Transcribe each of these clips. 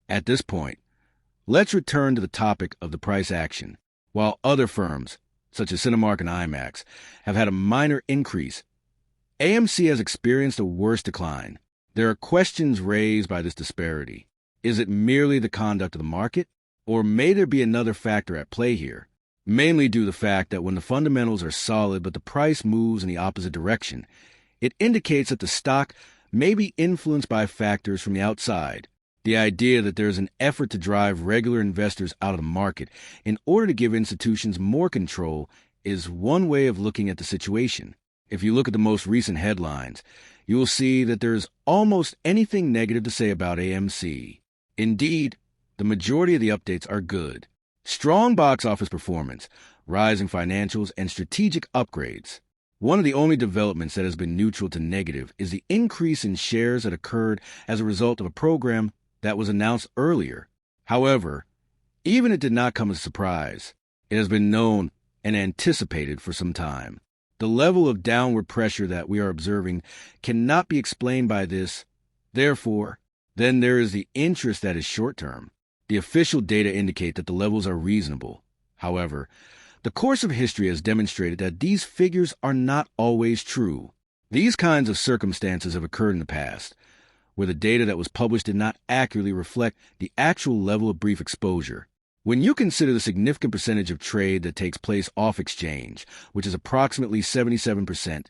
At this point, let's return to the topic of the price action. While other firms, such as Cinemark and IMAX, have had a minor increase, AMC has experienced a worse decline. There are questions raised by this disparity. Is it merely the conduct of the market, or may there be another factor at play here? Mainly due to the fact that when the fundamentals are solid but the price moves in the opposite direction, it indicates that the stock may be influenced by factors from the outside. The idea that there is an effort to drive regular investors out of the market in order to give institutions more control is one way of looking at the situation. If you look at the most recent headlines, you will see that there is almost anything negative to say about AMC. Indeed, the majority of the updates are good. Strong box office performance, rising financials, and strategic upgrades. One of the only developments that has been neutral to negative is the increase in shares that occurred as a result of a program that was announced earlier. However, even it did not come as a surprise. It has been known and anticipated for some time. The level of downward pressure that we are observing cannot be explained by this. Therefore, then there is the interest that is short-term. The official data indicate that the levels are reasonable. However, the course of history has demonstrated that these figures are not always true. These kinds of circumstances have occurred in the past, where the data that was published did not accurately reflect the actual level of brief exposure. When you consider the significant percentage of trade that takes place off exchange, which is approximately 77%,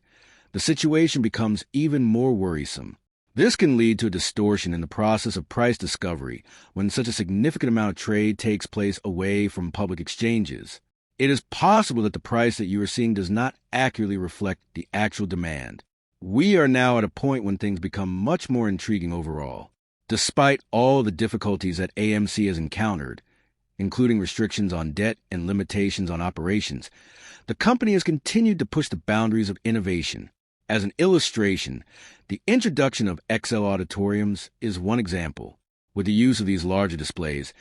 the situation becomes even more worrisome. This can lead to a distortion in the process of price discovery when such a significant amount of trade takes place away from public exchanges. It is possible that the price that you are seeing does not accurately reflect the actual demand. We are now at a point when things become much more intriguing overall. Despite all the difficulties that AMC has encountered, including restrictions on debt and limitations on operations, the company has continued to push the boundaries of innovation. As an illustration, the introduction of XL auditoriums is one example. With the use of these larger displays,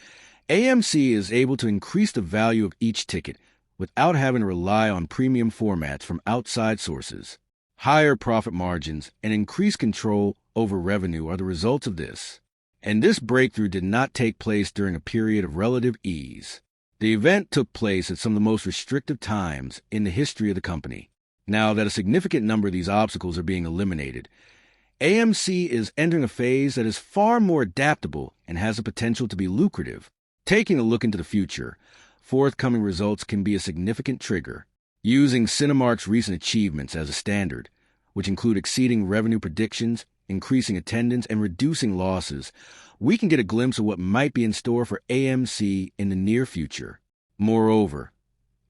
AMC is able to increase the value of each ticket without having to rely on premium formats from outside sources. Higher profit margins and increased control over revenue are the results of this. And this breakthrough did not take place during a period of relative ease. The event took place at some of the most restrictive times in the history of the company. Now that a significant number of these obstacles are being eliminated, AMC is entering a phase that is far more adaptable and has the potential to be lucrative. Taking a look into the future, forthcoming results can be a significant trigger. Using Cinemark's recent achievements as a standard, which include exceeding revenue predictions, increasing attendance, and reducing losses, we can get a glimpse of what might be in store for AMC in the near future. Moreover,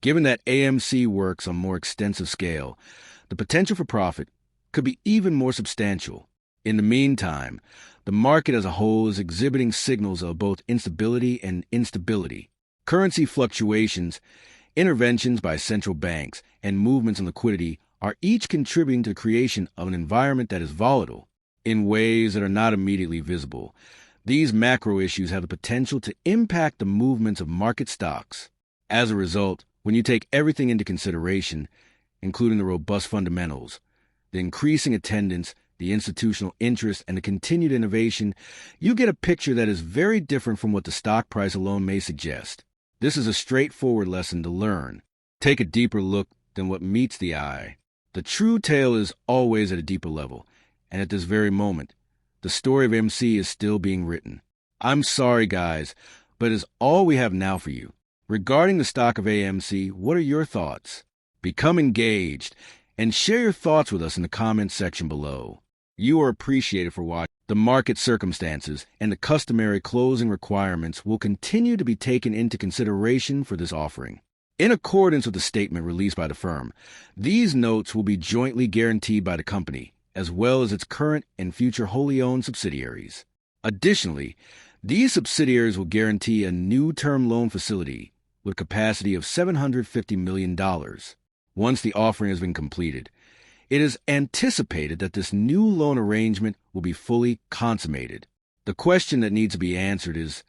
given that AMC works on a more extensive scale, the potential for profit could be even more substantial. In the meantime, the market as a whole is exhibiting signals of both instability and instability. Currency fluctuations, interventions by central banks, and movements in liquidity are each contributing to the creation of an environment that is volatile in ways that are not immediately visible. These macro issues have the potential to impact the movements of market stocks. As a result, when you take everything into consideration, including the robust fundamentals, the increasing attendance, the institutional interest, and the continued innovation, you get a picture that is very different from what the stock price alone may suggest. This is a straightforward lesson to learn. Take a deeper look than what meets the eye. The true tale is always at a deeper level, and at this very moment, the story of MC is still being written. I'm sorry, guys, but it's all we have now for you. Regarding the stock of AMC, what are your thoughts? Become engaged and share your thoughts with us in the comments section below. You are appreciated for watching. The market circumstances and the customary closing requirements will continue to be taken into consideration for this offering. In accordance with the statement released by the firm, these notes will be jointly guaranteed by the company, as well as its current and future wholly owned subsidiaries. Additionally, these subsidiaries will guarantee a new term loan facility with a capacity of $750 million. Once the offering has been completed, it is anticipated that this new loan arrangement will be fully consummated. The question that needs to be answered is,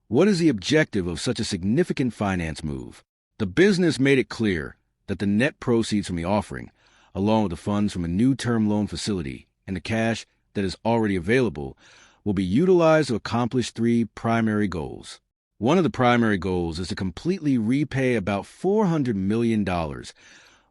what is the objective of such a significant finance move? The business made it clear that the net proceeds from the offering, along with the funds from a new term loan facility and the cash that is already available, will be utilized to accomplish three primary goals. One of the primary goals is to completely repay about $400 million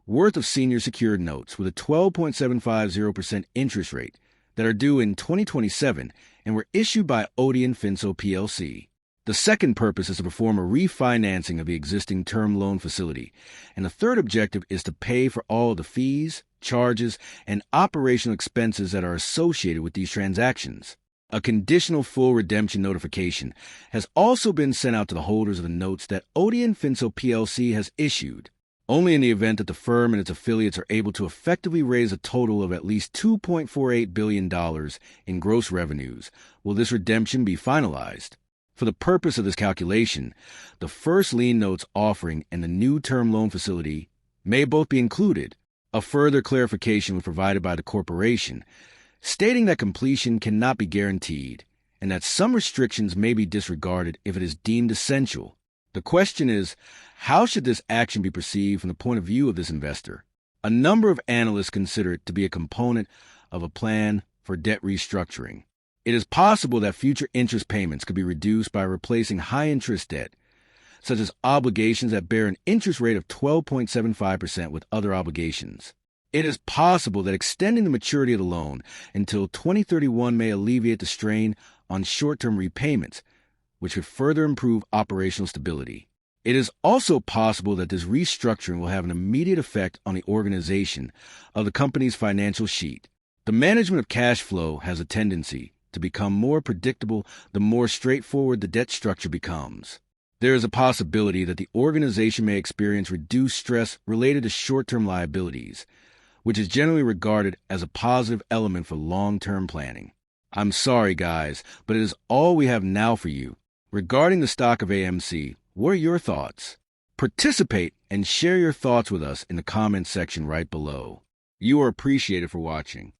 worth of senior secured notes with a 12.750% interest rate that are due in 2027 and were issued by Odeon Finso plc. The second purpose is to perform a refinancing of the existing term loan facility, and the third objective is to pay for all of the fees, charges, and operational expenses that are associated with these transactions. A conditional full redemption notification has also been sent out to the holders of the notes that Odeon Finso plc has issued. Only in the event that the firm and its affiliates are able to effectively raise a total of at least $2.48 billion in gross revenues will this redemption be finalized. For the purpose of this calculation, the first lien notes offering and the new term loan facility may both be included. A further clarification was provided by the corporation, stating that completion cannot be guaranteed and that some restrictions may be disregarded if it is deemed essential. The question is, how should this action be perceived from the point of view of this investor? A number of analysts consider it to be a component of a plan for debt restructuring. It is possible that future interest payments could be reduced by replacing high-interest debt, such as obligations that bear an interest rate of 12.75% with other obligations. It is possible that extending the maturity of the loan until 2031 may alleviate the strain on short-term repayments, which could further improve operational stability. It is also possible that this restructuring will have an immediate effect on the organization of the company's financial sheet. The management of cash flow has a tendency to become more predictable the more straightforward the debt structure becomes. There is a possibility that the organization may experience reduced stress related to short-term liabilities, which is generally regarded as a positive element for long-term planning. I'm sorry, guys, but it is all we have now for you. Regarding the stock of AMC, what are your thoughts? Participate and share your thoughts with us in the comments section right below. You are appreciated for watching.